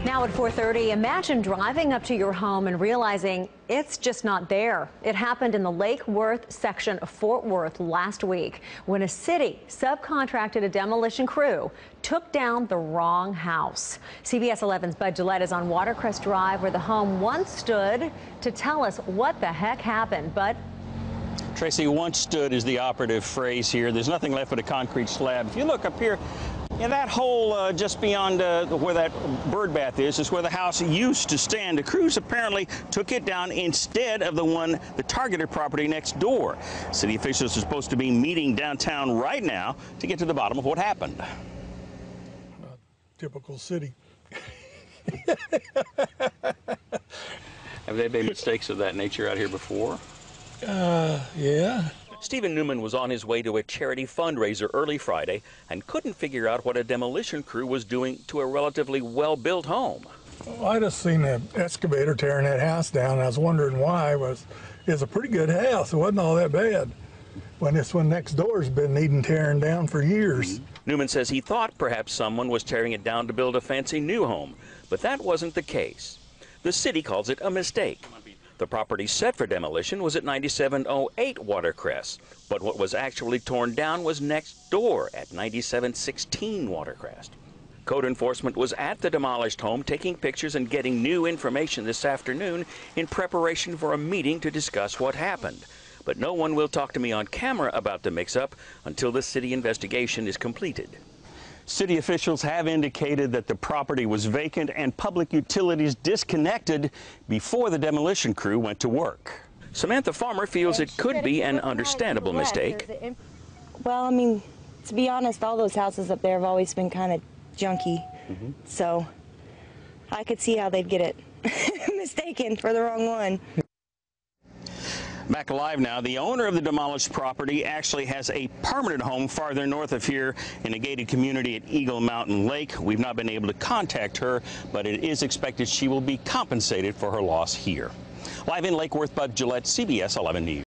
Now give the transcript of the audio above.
Now at 4:30, imagine driving up to your home and realizing it's just not there. It happened in the Lake Worth section of Fort Worth last week when a city subcontracted a demolition crew took down the wrong house. CBS 11's Bud Gillette is on Watercress Drive where the home once stood to tell us what the heck happened. Bud? Tracy, once stood is the operative phrase here. There's nothing left but a concrete slab. If you look up here, that hole just beyond where that bird bath is where the house used to stand. The crews apparently took it down instead of the targeted property next door. City officials are supposed to be meeting downtown right now to get to the bottom of what happened. Typical city. Have there been mistakes of that nature out here before? Yeah. Stephen Neumann was on his way to a charity fundraiser early Friday and couldn't figure out what a demolition crew was doing to a relatively well-built home. Well, I just seen an excavator tearing that house down, and I was wondering why. It's a pretty good house. It wasn't all that bad. When this one next door's been needing tearing down for years. Neumann says he thought perhaps someone was tearing it down to build a fancy new home, but that wasn't the case. The city calls it a mistake. The property set for demolition was at 9708 Watercress, but what was actually torn down was next door at 9716 Watercress. Code enforcement was at the demolished home taking pictures and getting new information this afternoon in preparation for a meeting to discuss what happened. But no one will talk to me on camera about the mix-up until the city investigation is completed. City officials have indicated that the property was vacant and public utilities disconnected before the demolition crew went to work. Samantha Farmer feels it could be an understandable mistake. Well, I mean, to be honest, all those houses up there have always been kind of junky. So I could see how they'd get it mistaken for the wrong one. Back alive now, the owner of the demolished property actually has a permanent home farther north of here in a gated community at Eagle Mountain Lake. We've not been able to contact her, but it is expected she will be compensated for her loss here. Live in Lake Worth, Bud Gillette, CBS 11 News.